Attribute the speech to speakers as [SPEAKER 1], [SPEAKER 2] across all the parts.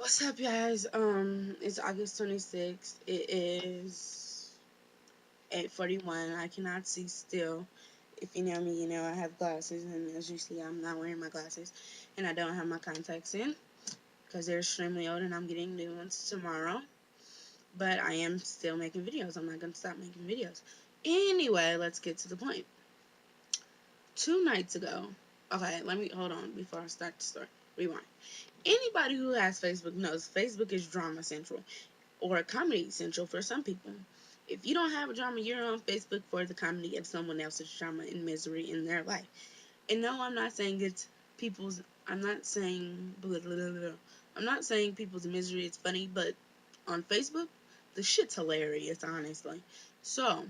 [SPEAKER 1] What's up, guys? It's August 26th. It is 8:41. I cannot see still. If you know me, you know I have glasses, and as you see, I'm not wearing my glasses, and I don't have my contacts in because they're extremely old, and I'm getting new ones tomorrow. But I am still making videos. I'm not gonna stop making videos. Anyway, let's get to the point. 2 nights ago, okay, let me hold on before I start the story. Rewind. Anybody who has Facebook knows Facebook is drama central or comedy central for some people. If you don't have a drama, you're on Facebook for the comedy of someone else's drama and misery in their life. And no, I'm not saying it's people's. I'm not saying blah, blah, blah, blah. I'm not saying people's misery is funny, but on Facebook, the shit's hilarious, honestly. So,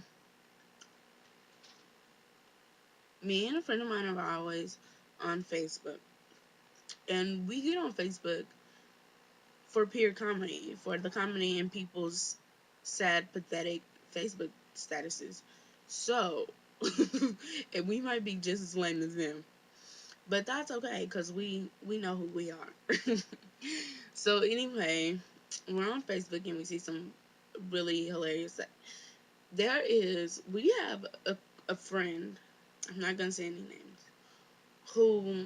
[SPEAKER 1] me and a friend of mine are always on Facebook, and we get on Facebook for pure comedy, for the comedy in people's sad, pathetic Facebook statuses. So, and we might be just as lame as them, but that's okay because we know who we are. So anyway, we're on Facebook and we see some really hilarious. We have a friend. I'm not gonna say any names. Who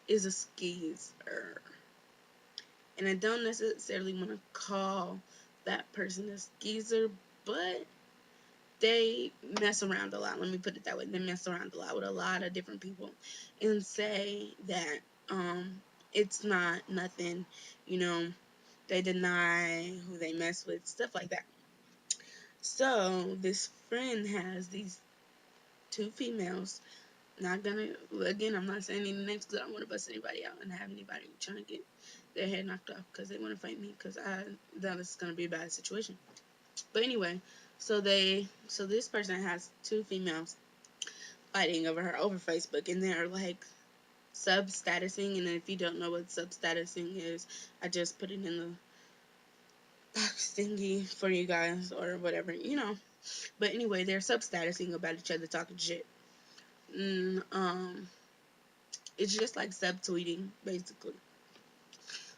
[SPEAKER 1] is a skeezer, and I don't necessarily want to call that person a skeezer, but they mess around a lot. Let me put it that way. They mess around a lot with a lot of different people and say that it's not nothing, you know, they deny who they mess with, stuff like that. So this friend has these two females. Not gonna again. I'm not saying any names because I don't want to bust anybody out and have anybody trying to get their head knocked off because they want to fight me because I that is gonna be a bad situation. But anyway, so this person has two females fighting over her over Facebook, and they're like sub statusing. And if you don't know what sub statusing is, I just put it in the box thingy for you guys or whatever, you know. But anyway, they're sub statusing about each other talking shit. And, it's just like sub tweeting basically.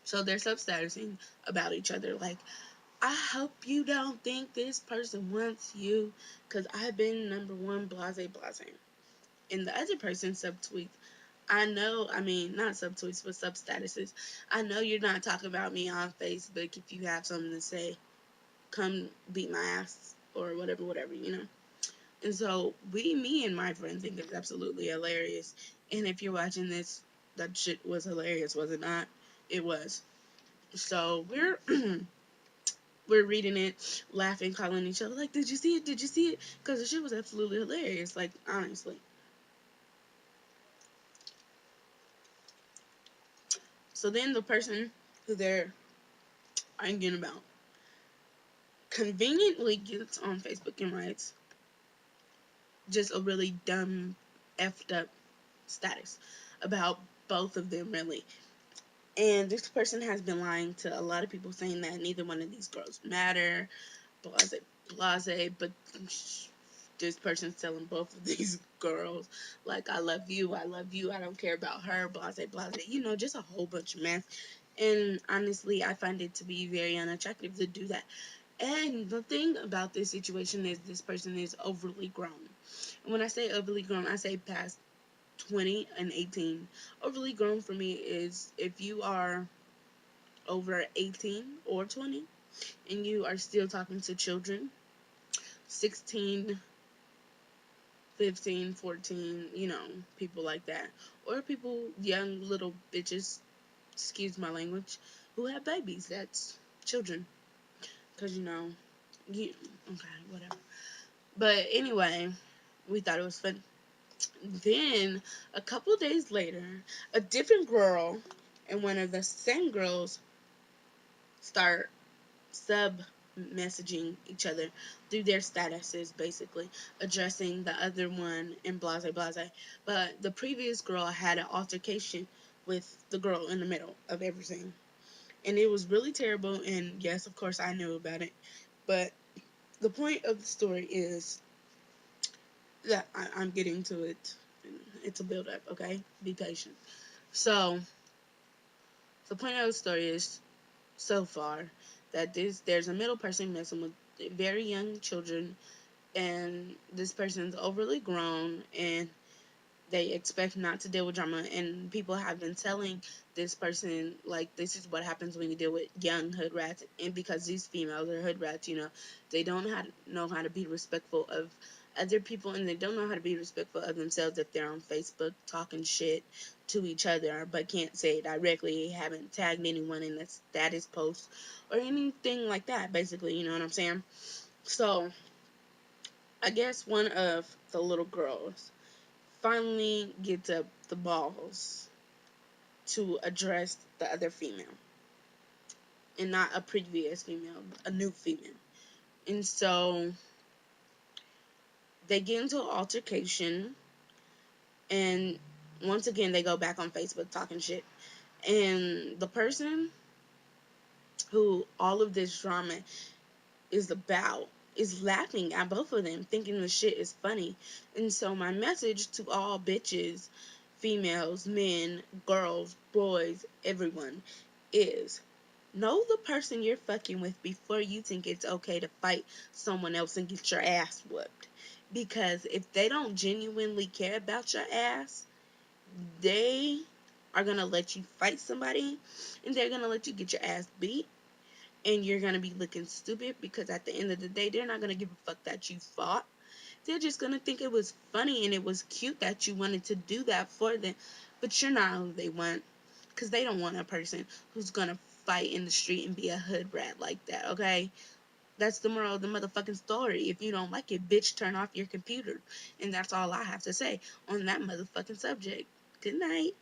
[SPEAKER 1] So they're sub statusing about each other like, I hope you don't think this person wants you because I've been number one, blase, blase. And the other person subtweets, I know, I mean, not subtweets, but sub statuses. I know you're not talking about me on Facebook. If you have something to say, come beat my ass or whatever, whatever, you know. And so me and my friend think it's absolutely hilarious. And if you're watching this, that shit was hilarious, was it not? It was. So we're reading it, laughing, calling each other like, "Did you see it? Did you see it?" Because the shit was absolutely hilarious. Like honestly. So then the person who they're arguing about conveniently gets on Facebook and writes just a really dumb, effed up status about both of them, really. And this person has been lying to a lot of people, saying that neither one of these girls matter, blase, blase, but this person's telling both of these girls, like, I love you, I don't care about her, blase, blase, you know, just a whole bunch of mess. And honestly, I find it to be very unattractive to do that. And the thing about this situation is this person is overly grown. And when I say overly grown, I say past 20 and 18. Overly grown for me is if you are over 18 or 20 and you are still talking to children, 16, 15, 14, you know, people like that. Or people, young little bitches, excuse my language, who have babies. That's children. Because, you know, you, okay, whatever. But anyway, we thought it was fun. Then, a couple days later, a different girl and one of the same girls start sub messaging each other through their statuses, basically addressing the other one in blase blase. But the previous girl had an altercation with the girl in the middle of everything, and it was really terrible. And yes, of course, I knew about it. But the point of the story is that I'm getting to it. It's a build up, okay? Be patient. So The point of the story is, so far, that there's a middle person messing with very young children, and this person's overly grown, and they expect not to deal with drama, and people have been telling this person, like, this is what happens when you deal with young hood rats. And because these females are hood rats, they don't know how to be respectful of other people, and they don't know how to be respectful of themselves if they're on Facebook talking shit to each other, but can't say it directly, haven't tagged anyone in a status post or anything like that, basically. You know what I'm saying? So I guess one of the little girls finally gets up the balls to address the other female, and not a previous female, a new female. And so they get into an altercation, and once again they go back on Facebook talking shit. And the person who all of this drama is about is laughing at both of them, thinking the shit is funny. And so my message to all bitches, females, men, girls, boys, everyone, is know the person you're fucking with before you think it's okay to fight someone else and get your ass whooped. Because if they don't genuinely care about your ass, they are gonna let you fight somebody, and they're gonna let you get your ass beat, and you're gonna be looking stupid, because at the end of the day, they're not gonna give a fuck that you fought. They're just gonna think it was funny and it was cute that you wanted to do that for them, but you're not who they want, because they don't want a person who's gonna fight in the street and be a hood rat like that. Okay, that's the moral of the motherfucking story. If you don't like it, bitch, turn off your computer. And that's all I have to say on that motherfucking subject. Good night.